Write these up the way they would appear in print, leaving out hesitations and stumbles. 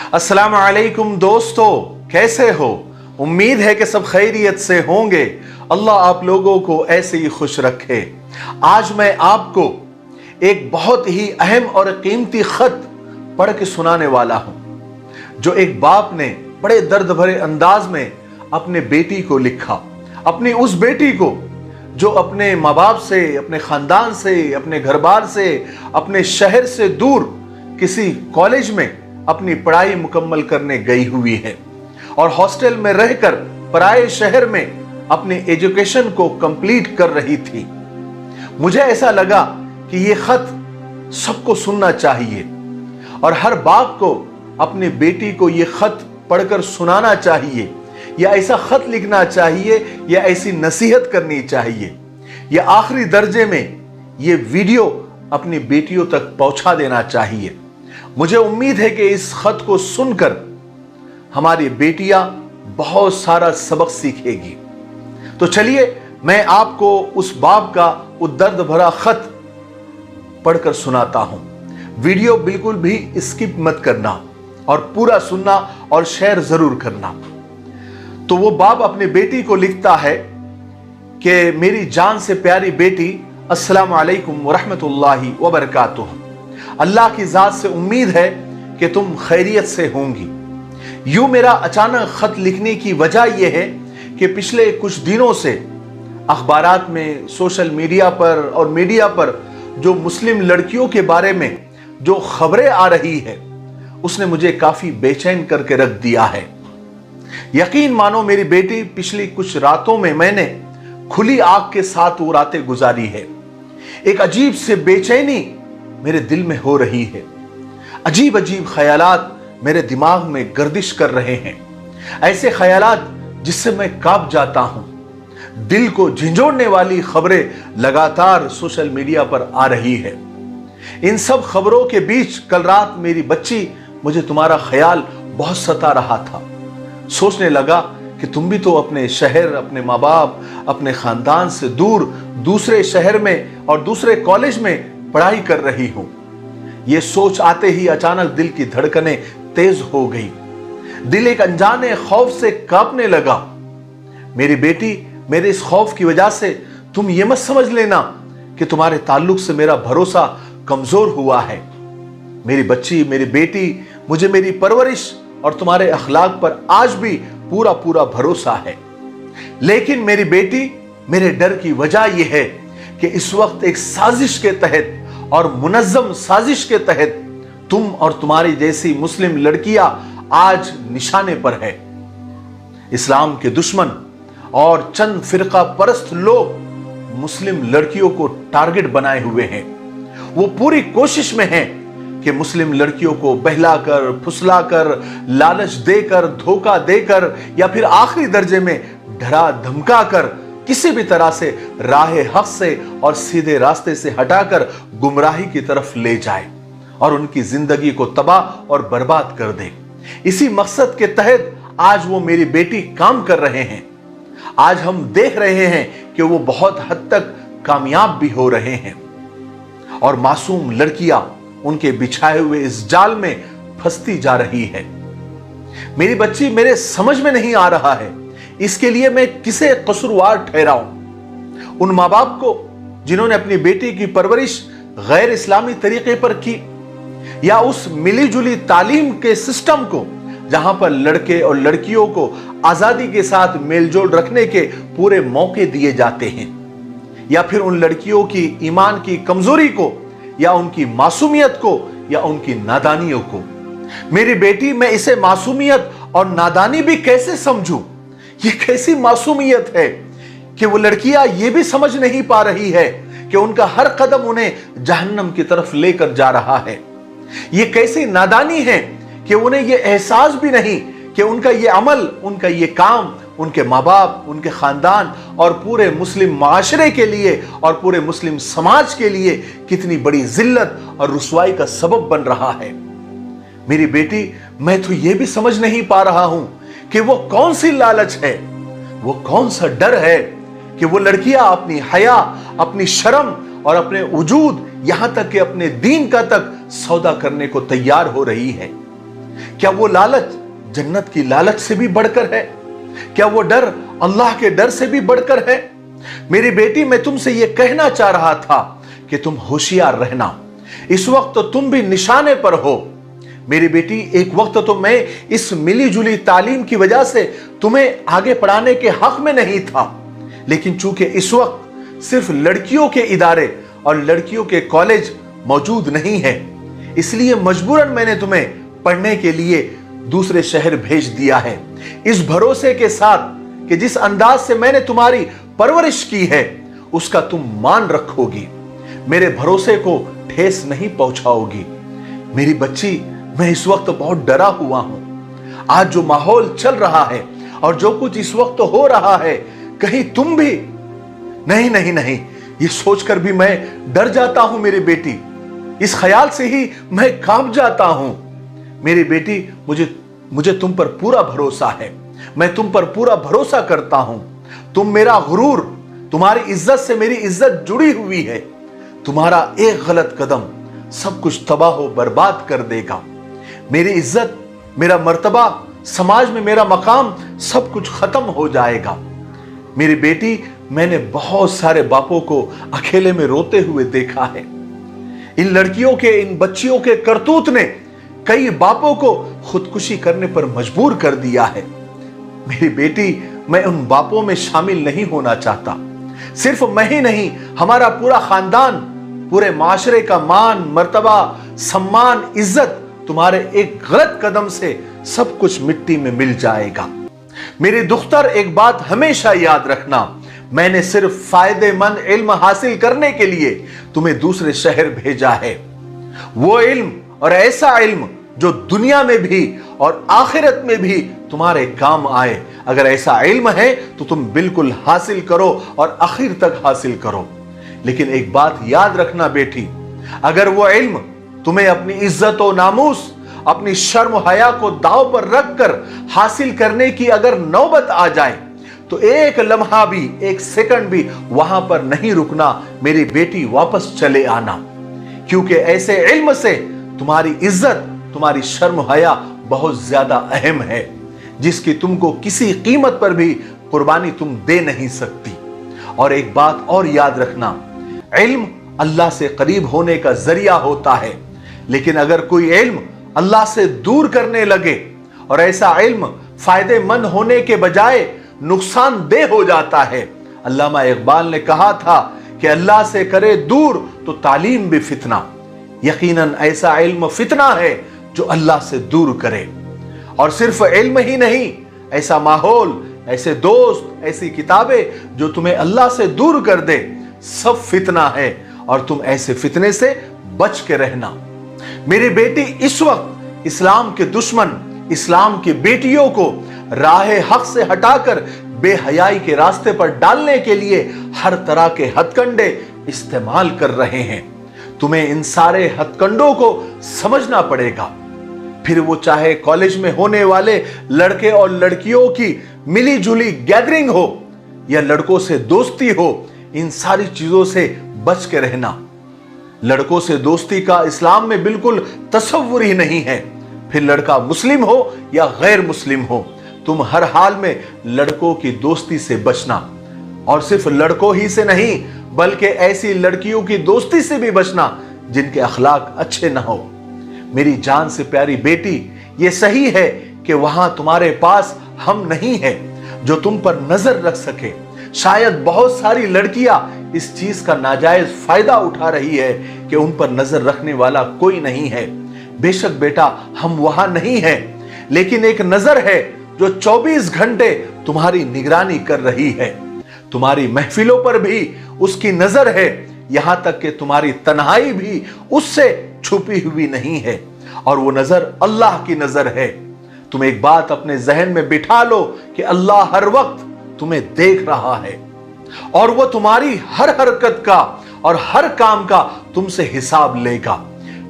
अस्सलाम वालेकुम दोस्तों, कैसे हो? उम्मीद है कि सब खैरियत से होंगे। अल्लाह आप लोगों को ऐसे ही खुश रखे। आज मैं आपको एक बहुत ही अहम और कीमती खत पढ़ के सुनाने वाला हूं, जो एक बाप ने बड़े दर्द भरे अंदाज में अपने बेटी को लिखा। अपनी उस बेटी को जो अपने माँ बाप से, अपने खानदान से, अपने घर बार से, अपने शहर से दूर किसी कॉलेज में अपनी पढ़ाई मुकम्मल करने गई हुई है और हॉस्टल में रहकर पराए शहर में अपनी एजुकेशन को कंप्लीट कर रही थी। मुझे ऐसा लगा कि ये खत सबको सुनना चाहिए और हर बाप को अपनी बेटी को ये खत पढ़कर सुनाना चाहिए, या ऐसा खत लिखना चाहिए, या ऐसी नसीहत करनी चाहिए, या आखिरी दर्जे में ये वीडियो अपनी बेटियों तक पहुंचा देना चाहिए। मुझे उम्मीद है कि इस खत को सुनकर हमारी बेटियां बहुत सारा सबक सीखेगी। तो चलिए मैं आपको उस बाप का वो दर्द भरा खत पढ़कर सुनाता हूं। वीडियो बिल्कुल भी स्किप मत करना और पूरा सुनना और शेयर जरूर करना। तो वो बाप अपनी बेटी को लिखता है कि मेरी जान से प्यारी बेटी, अस्सलाम वालेकुम वरहमतुल्लाहि वबरकातुहू। अल्लाह की जात से उम्मीद है कि तुम खैरियत से होंगी। यूं मेरा अचानक खत लिखने की वजह यह है कि पिछले कुछ दिनों से अखबारात में, सोशल मीडिया पर और मीडिया पर जो मुस्लिम लड़कियों के बारे में जो खबरें आ रही है, उसने मुझे काफी बेचैन करके रख दिया है। यकीन मानो मेरी बेटी, पिछली कुछ रातों में मैंने खुली आंख के साथ वो रातें गुजारी है। एक अजीब से बेचैनी मेरे दिल में हो रही है। अजीब अजीब ख्यालात मेरे दिमाग में गर्दिश कर रहे हैं, ऐसे ख्यालात जिससे मैं कांप जाता हूं। दिल को झंझोड़ने वाली खबरें लगातार सोशल मीडिया पर आ रही है। इन सब खबरों के बीच कल रात मेरी बच्ची, मुझे तुम्हारा ख्याल बहुत सता रहा था। सोचने लगा कि तुम भी तो अपने शहर, अपने माँ बाप, अपने खानदान से दूर दूसरे शहर में और दूसरे कॉलेज में पढ़ाई कर रही हूं। यह सोच आते ही अचानक दिल की धड़कनें तेज हो गई। दिल एक अनजाने खौफ से कांपने लगा। मेरी बेटी, मेरे इस खौफ की वजह से तुम ये मत समझ लेना कि तुम्हारे ताल्लुक से मेरा भरोसा कमजोर हुआ है। मेरी बच्ची, मेरी बेटी, मुझे मेरी परवरिश और तुम्हारे अखलाक पर आज भी पूरा पूरा भरोसा है। लेकिन मेरी बेटी, मेरे डर की वजह यह है कि इस वक्त एक साजिश के तहत और मुनज्जम साजिश के तहत तुम और तुम्हारी जैसी मुस्लिम लड़कियां आज निशाने पर है। इस्लाम के दुश्मन और चंद फिरका परस्त लोग मुस्लिम लड़कियों को टारगेट बनाए हुए हैं। वो पूरी कोशिश में हैं कि मुस्लिम लड़कियों को बहलाकर, फुसलाकर, लालच देकर, धोखा देकर, या फिर आखिरी दर्जे में डरा धमका कर किसी भी तरह से राह हक से और सीधे रास्ते से हटाकर गुमराही की तरफ ले जाए और उनकी जिंदगी को तबाह और बर्बाद कर दे। इसी मकसद के तहत आज वो मेरी बेटी काम कर रहे हैं। आज हम देख रहे हैं कि वो बहुत हद तक कामयाब भी हो रहे हैं और मासूम लड़कियां उनके बिछाए हुए इस जाल में फंसती जा रही है। मेरी बच्ची, मेरे समझ में नहीं आ रहा है इसके लिए मैं किसे कसूरवार ठहराऊं। उन माँ बाप को जिन्होंने अपनी बेटी की परवरिश गैर इस्लामी तरीके पर की, या उस मिली जुली तालीम के सिस्टम को जहां पर लड़के और लड़कियों को आजादी के साथ मेलजोल रखने के पूरे मौके दिए जाते हैं, या फिर उन लड़कियों की ईमान की कमजोरी को, या उनकी मासूमियत को, या उनकी नादानियों को। मेरी बेटी, मैं इसे मासूमियत और नादानी भी कैसे समझूं? ये कैसी मासूमियत है कि वो लड़कियां ये भी समझ नहीं पा रही है कि उनका हर कदम उन्हें जहन्नम की तरफ लेकर जा रहा है। ये कैसी नादानी है कि उन्हें ये एहसास भी नहीं कि उनका ये अमल, उनका ये काम उनके माँ बाप, उनके खानदान और पूरे मुस्लिम माशरे के लिए और पूरे मुस्लिम समाज के लिए कितनी बड़ी जिल्लत और रुसवाई का सबब बन रहा है। मेरी बेटी, मैं तो ये भी समझ नहीं पा रहा हूं कि वो कौन सी लालच है, वो कौन सा डर है कि वो लड़कियां अपनी हया, अपनी शर्म और अपने वजूद, यहां तक कि अपने दीन का तक सौदा करने को तैयार हो रही है। क्या वो लालच जन्नत की लालच से भी बढ़कर है? क्या वो डर अल्लाह के डर से भी बढ़कर है? मेरी बेटी, मैं तुमसे ये कहना चाह रहा था कि तुम होशियार रहना। इस वक्त तो तुम भी निशाने पर हो। मेरी बेटी, एक वक्त तो मैं इस मिली जुली तालीम की वजह से तुम्हें आगे पढ़ाने के हक में नहीं था, लेकिन चूंकि इस वक्त सिर्फ लड़कियों के इदारे और लड़कियों के कॉलेज मौजूद नहीं है, इसलिए मजबूरन मैंने तुम्हें पढ़ने के लिए दूसरे शहर भेज दिया है, इस भरोसे के साथ कि जिस अंदाज से मैंने तुम्हारी परवरिश की है उसका तुम मान रखोगी, मेरे भरोसे को ठेस नहीं पहुंचाओगी। मेरी बच्ची, मैं इस वक्त बहुत डरा हुआ हूं। आज जो माहौल चल रहा है और जो कुछ इस वक्त हो रहा है, कहीं तुम भी नहीं नहीं नहीं, ये सोचकर भी मैं डर जाता हूं मेरी बेटी। इस ख्याल से ही मैं कांप जाता हूं। मेरी बेटी, मुझे तुम पर पूरा भरोसा है। मैं तुम पर पूरा भरोसा करता हूं। तुम मेरा गुरूर, तुम्हारी इज्जत से मेरी इज्जत जुड़ी हुई है। तुम्हारा एक गलत कदम सब कुछ तबाह बर्बाद कर देगा। मेरी इज्जत, मेरा मर्तबा, समाज में मेरा मकाम सब कुछ खत्म हो जाएगा। मेरी बेटी, मैंने बहुत सारे बापों को अकेले में रोते हुए देखा है। इन लड़कियों के, इन बच्चियों के करतूत ने कई बापों को खुदकुशी करने पर मजबूर कर दिया है। मेरी बेटी, मैं उन बापों में शामिल नहीं होना चाहता। सिर्फ मैं ही नहीं, हमारा पूरा खानदान, पूरे माशरे का मान, मर्तबा, सम्मान, इज्जत तुम्हारे एक गलत कदम से सब कुछ मिट्टी में मिल जाएगा। मेरी दुख्तर, एक बात हमेशा याद रखना, मैंने सिर्फ फायदेमंद इल्म हासिल करने के लिए तुम्हें दूसरे शहर भेजा है। वो इल्म और ऐसा इल्म जो दुनिया में भी और आखिरत में भी तुम्हारे काम आए। अगर ऐसा इल्म है तो तुम बिल्कुल हासिल करो और आखिर तक हासिल करो। लेकिन एक बात याद रखना बेटी, अगर वो इल्म तुम्हें अपनी इज्जत और नामूस, अपनी शर्म हया को दांव पर रखकर हासिल करने की अगर नौबत आ जाए तो एक लम्हा भी, एक सेकंड भी वहां पर नहीं रुकना मेरी बेटी, वापस चले आना। क्योंकि ऐसे इल्म से तुम्हारी इज्जत, तुम्हारी शर्म हया बहुत ज्यादा अहम है, जिसकी तुमको किसी कीमत पर भी कुर्बानी तुम दे नहीं सकती। और एक बात और याद रखना, इल्म अल्लाह से करीब होने का जरिया होता है, लेकिन अगर कोई इल्म अल्लाह से दूर करने लगे और ऐसा इल्म फायदेमंद होने के बजाय नुकसानदेह हो जाता है। अल्लामा इकबाल ने कहा था कि अल्लाह से करे दूर तो तालीम भी फितना। यकीनन ऐसा इल्म फितना है जो अल्लाह से दूर करे। और सिर्फ इल्म ही नहीं, ऐसा माहौल, ऐसे दोस्त, ऐसी किताबें जो तुम्हें अल्लाह से दूर कर दे, सब फितना है और तुम ऐसे फितने से बच के रहना। मेरी बेटी, इस वक्त इस्लाम के दुश्मन इस्लाम की बेटियों को राहे हक से हटाकर बेहयाई के रास्ते पर डालने के लिए हर तरह के हथकंडे इस्तेमाल कर रहे हैं। तुम्हें इन सारे हथकंडों को समझना पड़ेगा। फिर वो चाहे कॉलेज में होने वाले लड़के और लड़कियों की मिली जुली गैदरिंग हो या लड़कों से दोस्ती हो, इन सारी चीजों से बच के रहना। लड़कों से दोस्ती का इस्लाम में बिल्कुल तसव्वुर ही नहीं है। फिर लड़का मुस्लिम हो या गैर मुस्लिम हो, तुम हर हाल में लड़कों की दोस्ती से बचना। और सिर्फ लड़कों ही से नहीं, बल्कि ऐसी लड़कियों की दोस्ती से भी बचना जिनके अखलाक अच्छे ना हो। मेरी जान से प्यारी बेटी, ये सही है कि वहां तुम्हारे पास हम नहीं है जो तुम पर नजर रख सके। शायद बहुत सारी लड़कियां इस चीज का नाजायज फायदा उठा रही है कि उन पर नजर रखने वाला कोई नहीं है। बेशक बेटा, हम वहां नहीं है, लेकिन एक नजर है जो 24 घंटे तुम्हारी निगरानी कर रही है। तुम्हारी महफिलों पर भी उसकी नजर है, यहां तक कि तुम्हारी तन्हाई भी उससे छुपी हुई नहीं है। और वो नजर अल्लाह की नजर है। तुम एक बात अपने जहन में बिठा लो कि अल्लाह हर वक्त तुम्हें देख रहा है और वो तुम्हारी हर हरकत का और हर काम का तुमसे हिसाब लेगा।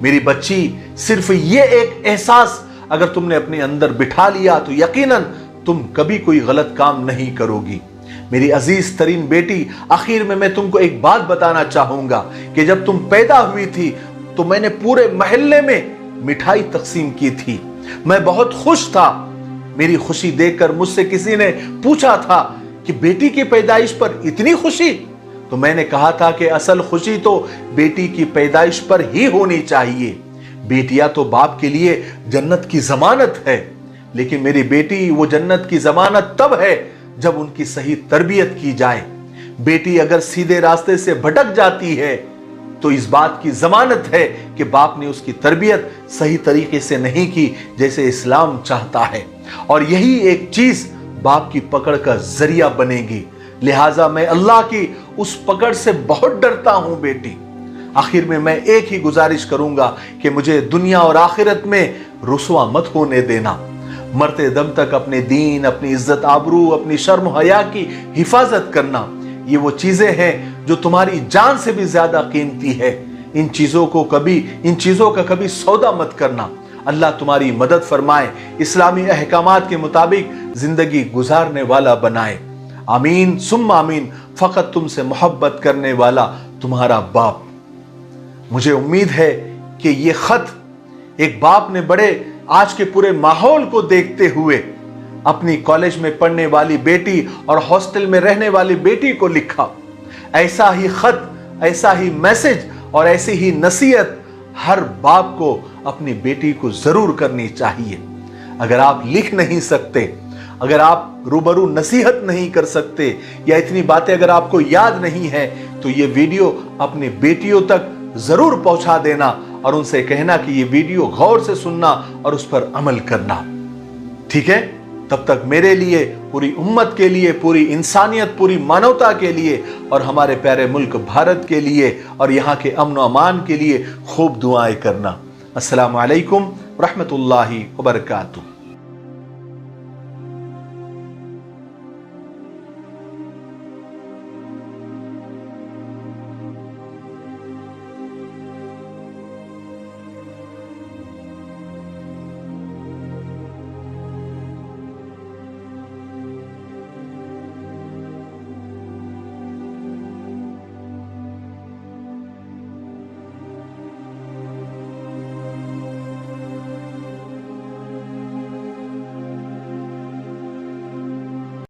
मेरी बच्ची, सिर्फ ये एक एहसास अगर तुमने अपने अंदर बिठा लिया तो यकीनन तुम कभी कोई गलत काम नहीं करोगी। मेरी अजीज तरीन बेटी, आखिर में मैं तुमको एक बात बताना चाहूंगा कि जब तुम पैदा हुई थी तो मैंने पूरे मोहल्ले में मिठाई तकसीम की थी। मैं बहुत खुश था। मेरी खुशी देखकर मुझसे किसी ने पूछा था कि बेटी की पैदाइश पर इतनी खुशी? तो मैंने कहा था कि असल खुशी तो बेटी की पैदाइश पर ही होनी चाहिए। बेटियां तो बाप के लिए जन्नत की जमानत है, लेकिन मेरी बेटी वो जन्नत की जमानत तब है जब उनकी सही तरबियत की जाए। बेटी अगर सीधे रास्ते से भटक जाती है तो इस बात की जमानत है कि बाप ने उसकी तरबियत सही तरीके से नहीं की जैसे इस्लाम चाहता है, और यही एक चीज बाप की पकड़ का जरिया बनेगी। लिहाजा मैं अल्लाह की उस पकड़ से बहुत डरता हूं बेटी। आखिर में मैं एक ही गुजारिश करूंगा कि मुझे दुनिया और आखिरत में रुसवा मत होने देना। मरते दम तक अपने दीन, अपनी इज्जत आबरू, अपनी शर्म हया की हिफाजत करना, ये वो चीजें हैं जो तुम्हारी जान से भी ज्यादा कीमती है। इन चीजों का कभी सौदा मत करना। अल्लाह तुम्हारी मदद फरमाए, इस्लामी अहकामात के मुताबिक जिंदगी गुजारने वाला बनाए। आमीन सुम्मा आमीन। फकत तुमसे मोहब्बत करने वाला तुम्हारा बाप। मुझे उम्मीद है कि ये खत एक बाप ने बड़े आज के पूरे माहौल को देखते हुए अपनी कॉलेज में पढ़ने वाली बेटी और हॉस्टल में रहने वाली बेटी को लिखा। ऐसा ही खत, ऐसा ही मैसेज और ऐसी ही नसीहत हर बाप को अपनी बेटी को जरूर करनी चाहिए। अगर आप लिख नहीं सकते, अगर आप रूबरू नसीहत नहीं कर सकते, या इतनी बातें अगर आपको याद नहीं है, तो ये वीडियो अपनी बेटियों तक जरूर पहुंचा देना और उनसे कहना कि ये वीडियो गौर से सुनना और उस पर अमल करना। ठीक है? तब तक मेरे लिए, पूरी उम्मत के लिए, पूरी इंसानियत, पूरी मानवता के लिए और हमारे प्यारे मुल्क भारत के लिए और यहाँ के अमन और अमान के लिए खूब दुआएं करना। अस्सलामु अलैकुम रहमतुल्लाहि व बरकातुहू।